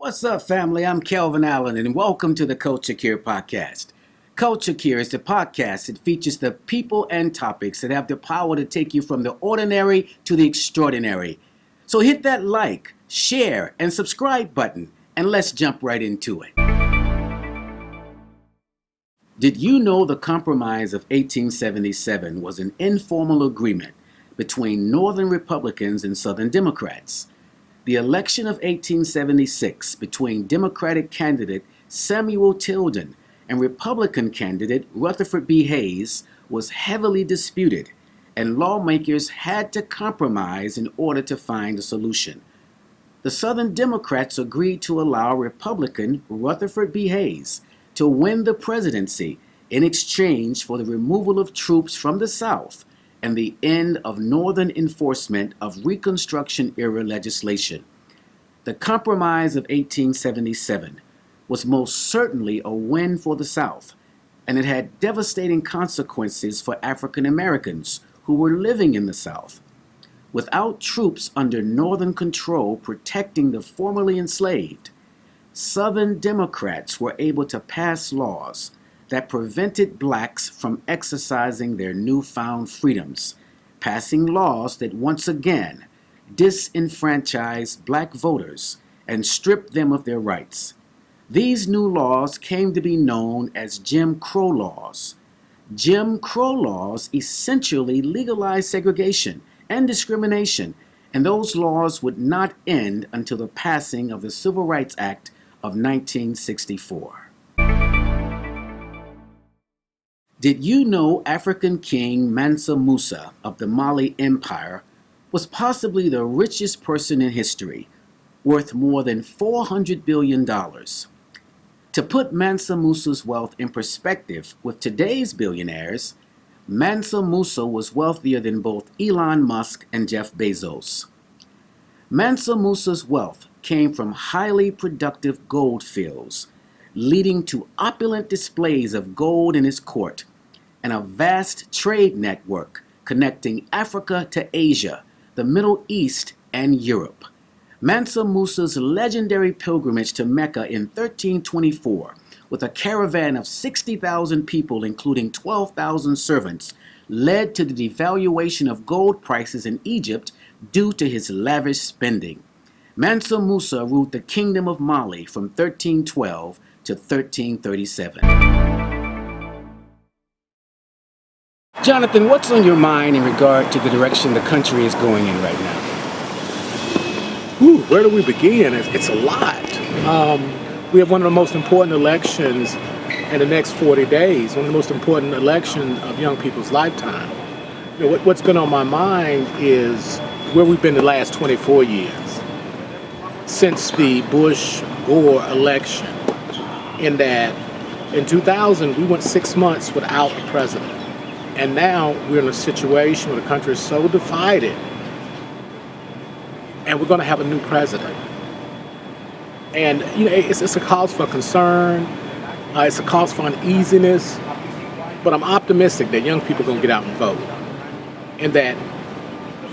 What's up, family? I'm Kelvin Allen, and welcome to the KultureKure Podcast. KultureKure is the podcast that features the people and topics that have the power to take you from the ordinary to the extraordinary. So hit that like, share, and subscribe button, and let's jump right into it. Did you know the Compromise of 1877 was an informal agreement between Northern Republicans and Southern Democrats? The election of 1876 between Democratic candidate Samuel Tilden and Republican candidate Rutherford B. Hayes was heavily disputed, and lawmakers had to compromise in order to find a solution. The Southern Democrats agreed to allow Republican Rutherford B. Hayes to win the presidency in exchange for the removal of troops from the South and the end of Northern enforcement of Reconstruction-era legislation. The Compromise of 1877 was most certainly a win for the South, and it had devastating consequences for African Americans who were living in the South. Without troops under Northern control protecting the formerly enslaved, Southern Democrats were able to pass laws that prevented blacks from exercising their newfound freedoms, passing laws that once again disenfranchised black voters and stripped them of their rights. These new laws came to be known as Jim Crow laws. Jim Crow laws essentially legalized segregation and discrimination, and those laws would not end until the passing of the Civil Rights Act of 1964. Did you know African King Mansa Musa of the Mali Empire was possibly the richest person in history, worth more than $400 billion? To put Mansa Musa's wealth in perspective with today's billionaires, Mansa Musa was wealthier than both Elon Musk and Jeff Bezos. Mansa Musa's wealth came from highly productive gold fields, leading to opulent displays of gold in his court, and a vast trade network connecting Africa to Asia, the Middle East, and Europe. Mansa Musa's legendary pilgrimage to Mecca in 1324, with a caravan of 60,000 people, including 12,000 servants, led to the devaluation of gold prices in Egypt due to his lavish spending. Mansa Musa ruled the Kingdom of Mali from 1312 to 1337. Jonathan, what's on your mind in regard to the direction the country is going in right now? Where do we begin? It's a lot. We have one of the most important elections in the next 40 days, one of the most important elections of young people's lifetime. What's been on my mind is where we've been the last 24 years since the Bush-Gore election, in that in 2000 we went 6 months without a president. And now we're in a situation where the country is so divided, and we're going to have a new president. And it's a cause for concern. It's a cause for uneasiness. But I'm optimistic that young people are going to get out and vote, and that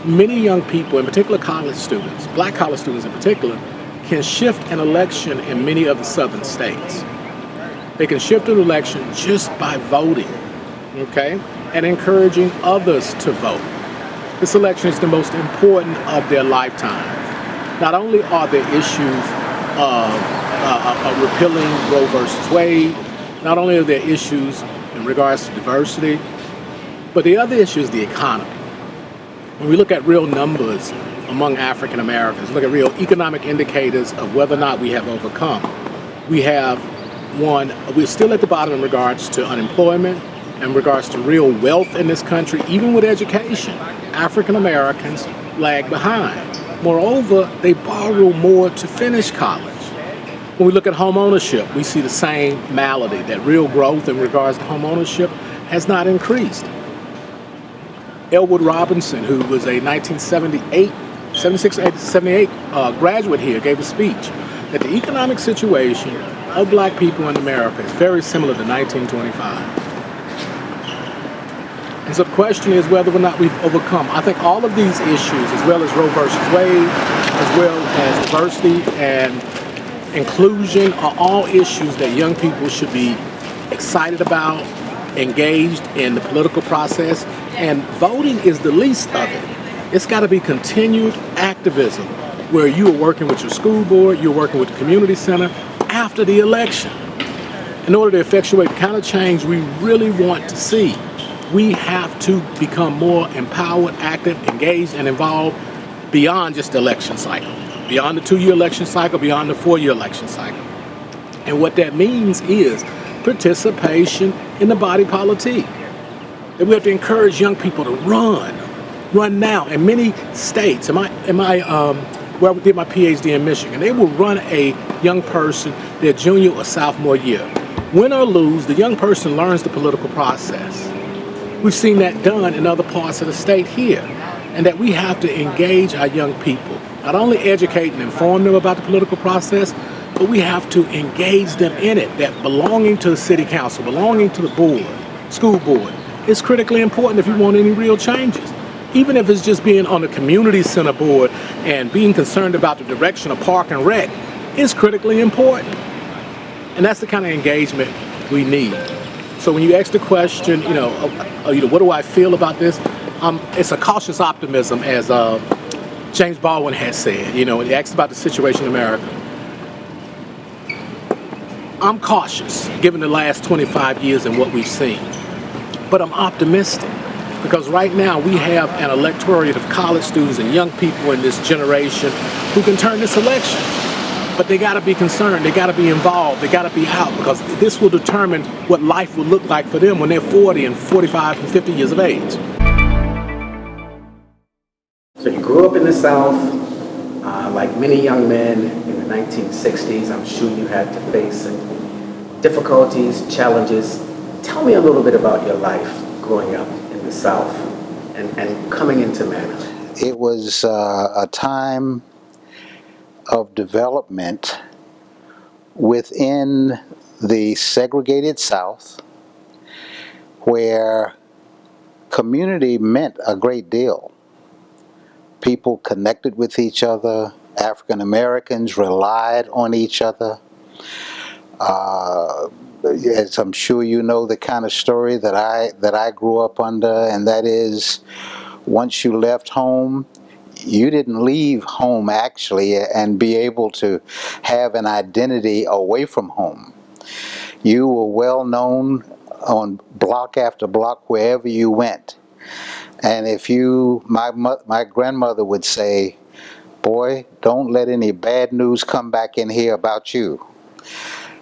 many young people, in particular college students, black college students in particular, can shift an election in many of the southern states. They can shift an election just by voting, okay, and encouraging others to vote. This election is the most important of their lifetime. Not only are there issues of repealing Roe versus Wade, not only are there issues in regards to diversity, but the other issue is the economy. When we look at real numbers among African Americans, look at real economic indicators of whether or not we have overcome. We're still at the bottom in regards to unemployment, in regards to real wealth in this country. Even with education, African Americans lag behind. Moreover, they borrow more to finish college. When we look at home ownership, we see the same malady, that real growth in regards to home ownership has not increased. Elwood Robinson, who was a 1978 graduate here, gave a speech that the economic situation of black people in America is very similar to 1925. And so the question is whether or not we've overcome. I think all of these issues, as well as Roe versus Wade, as well as diversity and inclusion are all issues that young people should be excited about, engaged in the political process, and voting is the least of it. It's got to be continued activism where you are working with your school board, you're working with the community center after the election. In order to effectuate the kind of change we really want to see, we have to become more empowered, active, engaged, and involved beyond just the election cycle, beyond the 2-year election cycle, beyond the 4-year election cycle. And what that means is participation in the body politic. That we have to encourage young people to run now. In many states, where I did my PhD in Michigan, they will run a young person their junior or sophomore year. Win or lose, the young person learns the political process. We've seen that done in other parts of the state here, and that we have to engage our young people, not only educate and inform them about the political process, but we have to engage them in it, that belonging to the city council, belonging to the board, school board, is critically important if you want any real changes. Even if it's just being on the community center board and being concerned about the direction of park and rec, is critically important. And that's the kind of engagement we need. So when you ask the question, what do I feel about this? It's a cautious optimism, as James Baldwin has said. He asked about the situation in America. I'm cautious, given the last 25 years and what we've seen. But I'm optimistic, because right now we have an electorate of college students and young people in this generation who can turn this election. But they got to be concerned, they got to be involved, they got to be out, because this will determine what life will look like for them when they're 40 and 45 and 50 years of age. So you grew up in the South, like many young men in the 1960s. I'm sure you had to face difficulties, challenges. Tell me a little bit about your life growing up in the South and coming into manhood. It was a time of development within the segregated South, where community meant a great deal. People connected with each other. African Americans relied on each other. As I'm sure you know, the kind of story that I grew up under, and that is, once you left home, you didn't leave home actually and be able to have an identity away from home. You were well known on block after block wherever you went. And my grandmother would say, "Boy, don't let any bad news come back in here about you."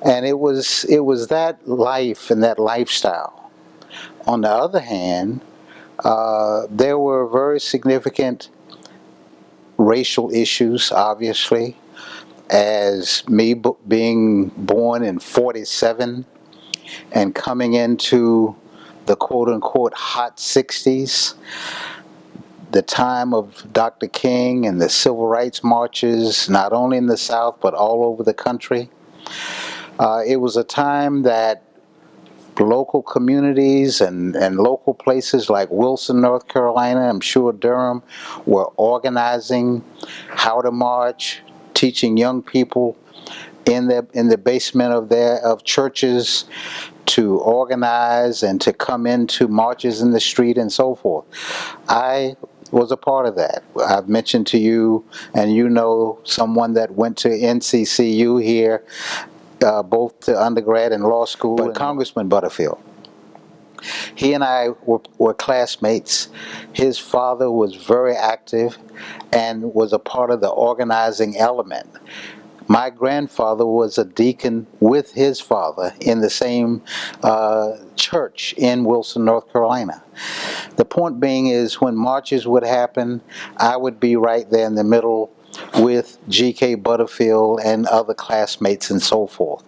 And it was that life and that lifestyle. On the other hand, there were very significant racial issues, obviously, as me being born in 47 and coming into the quote-unquote hot 60s, the time of Dr. King and the civil rights marches, not only in the South but all over the country. It was a time that local communities and local places like Wilson, North Carolina, I'm sure Durham, were organizing how to march, teaching young people in the basement of churches to organize and to come into marches in the street and so forth. I was a part of that. I've mentioned to you, and you know someone that went to NCCU here, both to undergrad and law school, but Congressman Butterfield. He and I were classmates. His father was very active and was a part of the organizing element. My grandfather was a deacon with his father in the same church in Wilson, North Carolina. The point being is, when marches would happen, I would be right there in the middle with G.K. Butterfield and other classmates and so forth,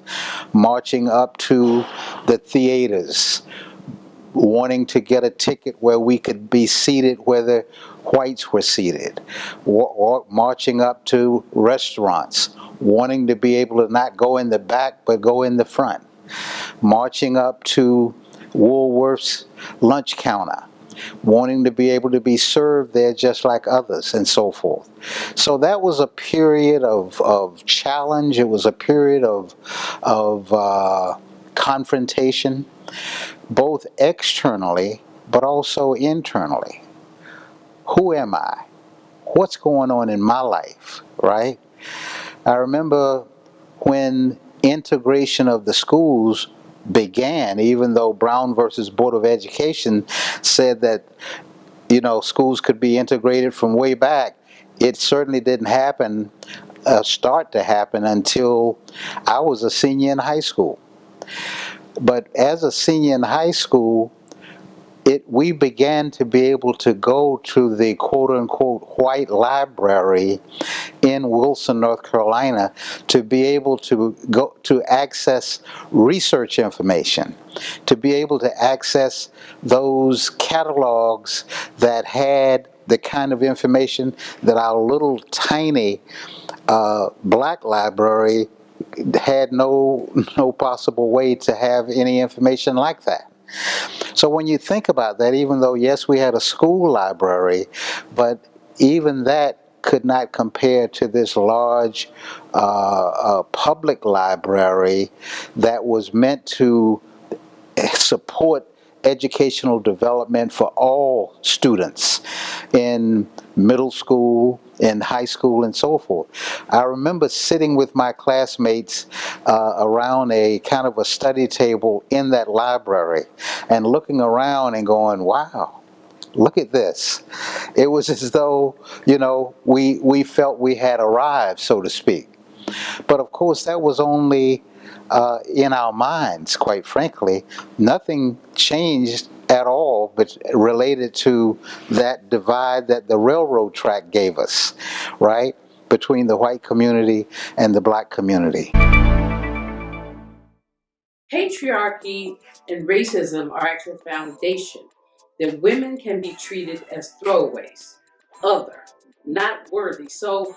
marching up to the theaters, wanting to get a ticket where we could be seated where the whites were seated, or marching up to restaurants, wanting to be able to not go in the back but go in the front, marching up to Woolworth's lunch counter, wanting to be able to be served there just like others, and so forth. So that was a period of challenge. It was a period of confrontation, both externally but also internally. Who am I? What's going on in my life, right? I remember when integration of the schools began, even though Brown versus Board of Education said that, schools could be integrated from way back, it certainly didn't start to happen until I was a senior in high school. But as a senior in high school, we began to be able to go to the quote-unquote white library in Wilson, North Carolina, to be able to go to access research information, to be able to access those catalogs that had the kind of information that our little tiny black library had no possible way to have any information like that. So when you think about that, even though, yes, we had a school library, but even that could not compare to this large public library that was meant to support educational development for all students in middle school, in high school, and so forth. I remember sitting with my classmates around a kind of a study table in that library and looking around and going, wow, look at this. It was as though, we felt we had arrived, so to speak. But of course, that was only in our minds, quite frankly. Nothing changed at all, but related to that divide that the railroad track gave us, right, between the white community and the black community. Patriarchy and racism are at your foundation, that women can be treated as throwaways, other, not worthy. So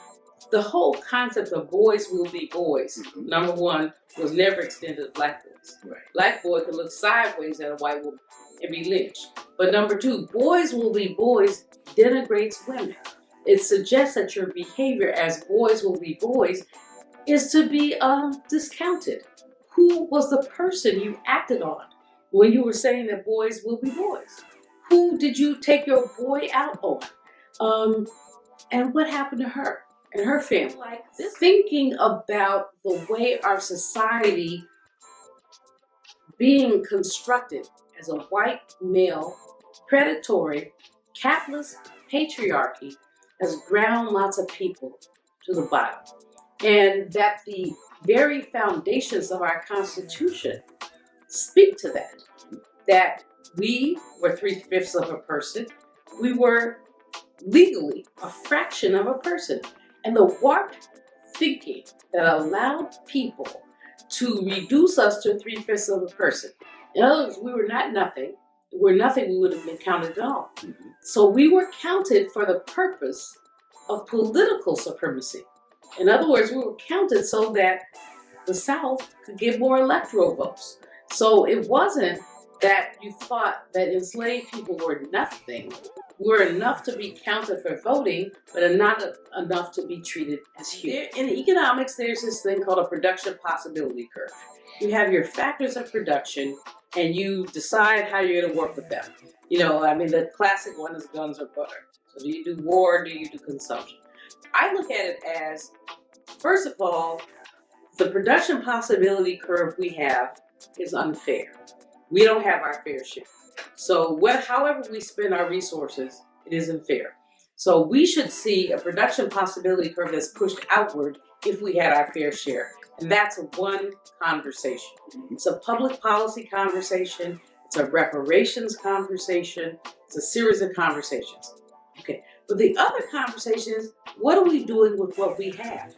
the whole concept of boys will be boys, number one, was never extended to black boys. Right. Black boy could look sideways at a white woman and be lynched. But number two, boys will be boys denigrates women. It suggests that your behavior as boys will be boys is to be discounted. Who was the person you acted on when you were saying that boys will be boys? Who did you take your boy out on? And what happened to her and her family? Like this, thinking about the way our society being constructed as a white male, predatory, capitalist patriarchy has ground lots of people to the bottom. And that the very foundations of our Constitution speak to that we were 3/5 of a person, we were legally a fraction of a person. And the warped thinking that allowed people to reduce us to 3/5 of a person. In other words, we were not nothing. If we were nothing, we would have been counted at all. So we were counted for the purpose of political supremacy. In other words, we were counted so that the South could get more electoral votes. So it wasn't that you thought that enslaved people were nothing. Were enough to be counted for voting, but are not enough to be treated as human. In economics, there's this thing called a production possibility curve. You have your factors of production, and you decide how you're going to work with them. The classic one is guns or butter. So do you do war or do you do consumption? I look at it as, first of all, the production possibility curve we have is unfair. We don't have our fair share. So however we spend our resources, it isn't fair. So we should see a production possibility curve that's pushed outward if we had our fair share. And that's one conversation. It's a public policy conversation. It's a reparations conversation. It's a series of conversations. Okay. But the other conversation is, what are we doing with what we have?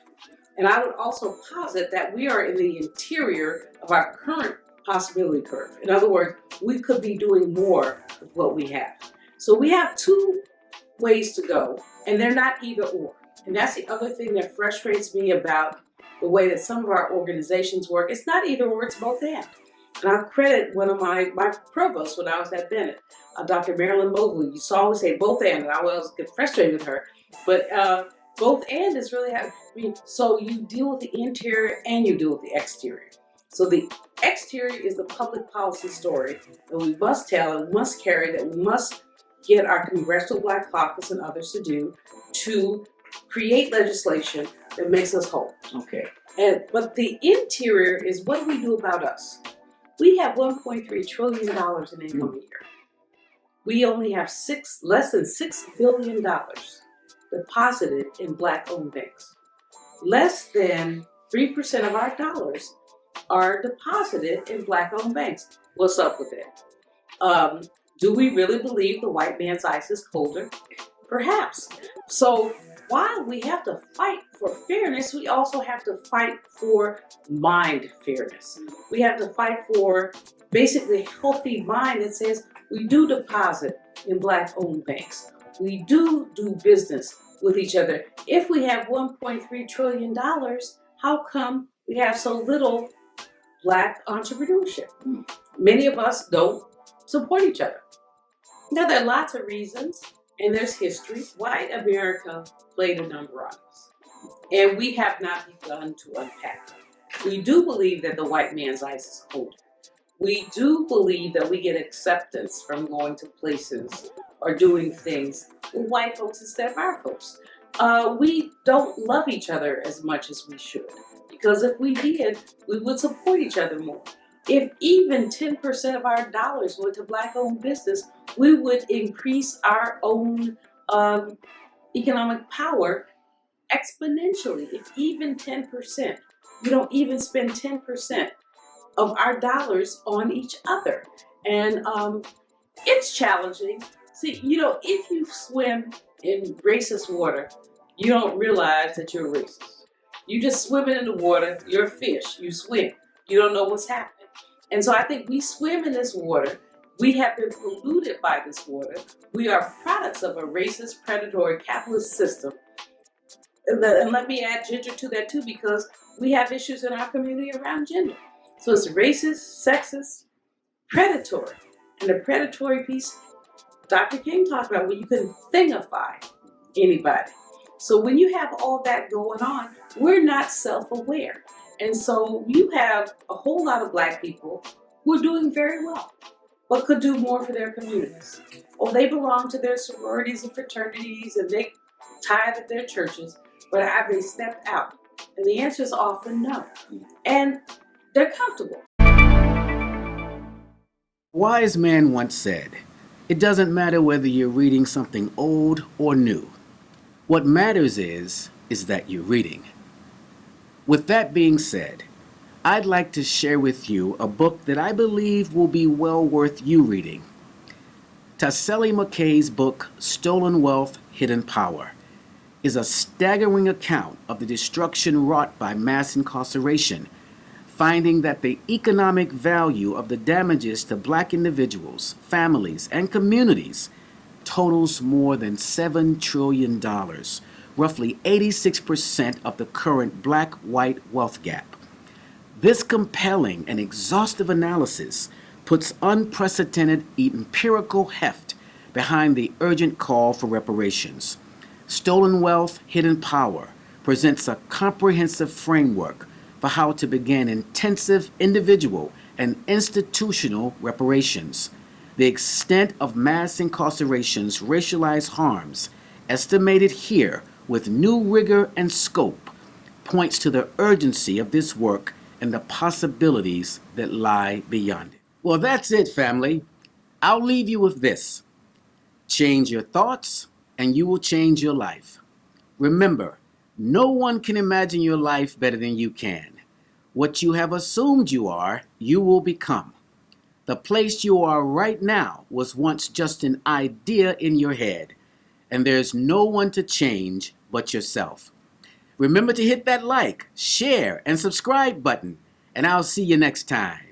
And I would also posit that we are in the interior of our current possibility curve. In other words, we could be doing more with what we have. So we have two ways to go, and they're not either or. And that's the other thing that frustrates me about the way that some of our organizations work. It's not either or, it's both and. And I credit one of my provosts when I was at Bennett, Dr. Marilyn Mobley. You saw always say both and I always get frustrated with her. But both and is really how, so you deal with the interior and you deal with the exterior. So the exterior is the public policy story that we must tell and must carry, that we must get our Congressional Black Caucus and others to do, to create legislation that makes us whole. Okay. But the interior is what do we do about us? We have $1.3 trillion in income a year. We only have less than $6 billion deposited in Black-owned banks. Less than 3% of our dollars are deposited in Black-owned banks. What's up with it? Do we really believe the white man's ice is colder? Perhaps. So while we have to fight for fairness, we also have to fight for mind fairness. We have to fight for basically a healthy mind that says we do deposit in Black-owned banks. We do business with each other. If we have $1.3 trillion, how come we have so little Black entrepreneurship? Many of us don't support each other. Now, there are lots of reasons, and there's history. White America played a number on us, and we have not begun to unpack. We do believe that the white man's ice is colder. We do believe that we get acceptance from going to places or doing things with white folks instead of our folks. We don't love each other as much as we should, because if we did, we would support each other more. If even 10% of our dollars went to Black-owned business, we would increase our own economic power exponentially. If even 10%, we don't even spend 10% of our dollars on each other. And it's challenging. See, if you swim in racist water, you don't realize that you're racist. You just swim in the water, you're a fish, you swim. You don't know what's happening. And so I think we swim in this water. We have been polluted by this water. We are products of a racist, predatory, capitalist system. And let me add gender to that too, because we have issues in our community around gender. So it's racist, sexist, predatory. And the predatory piece, Dr. King talked about, when you can thingify anybody. So when you have all that going on, we're not self-aware. And so you have a whole lot of Black people who are doing very well, but could do more for their communities. Or they belong to their sororities and fraternities and they tithe at their churches, but have they stepped out? And the answer is often no. And they're comfortable. A wise man once said, "It doesn't matter whether you're reading something old or new. What matters is that you're reading." With that being said, I'd like to share with you a book that I believe will be well worth you reading. Tasseli McKay's book, Stolen Wealth, Hidden Power, is a staggering account of the destruction wrought by mass incarceration, finding that the economic value of the damages to Black individuals, families, and communities totals more than $7 trillion, roughly 86% of the current Black-white wealth gap. This compelling and exhaustive analysis puts unprecedented empirical heft behind the urgent call for reparations. Stolen Wealth, Hidden Power presents a comprehensive framework for how to begin intensive individual and institutional reparations. The extent of mass incarceration's racialized harms, estimated here with new rigor and scope, points to the urgency of this work and the possibilities that lie beyond it. Well, that's it, family. I'll leave you with this. Change your thoughts, and you will change your life. Remember, no one can imagine your life better than you can. What you have assumed you are, you will become. The place you are right now was once just an idea in your head, and there's no one to change but yourself. Remember to hit that like, share, and subscribe button, and I'll see you next time.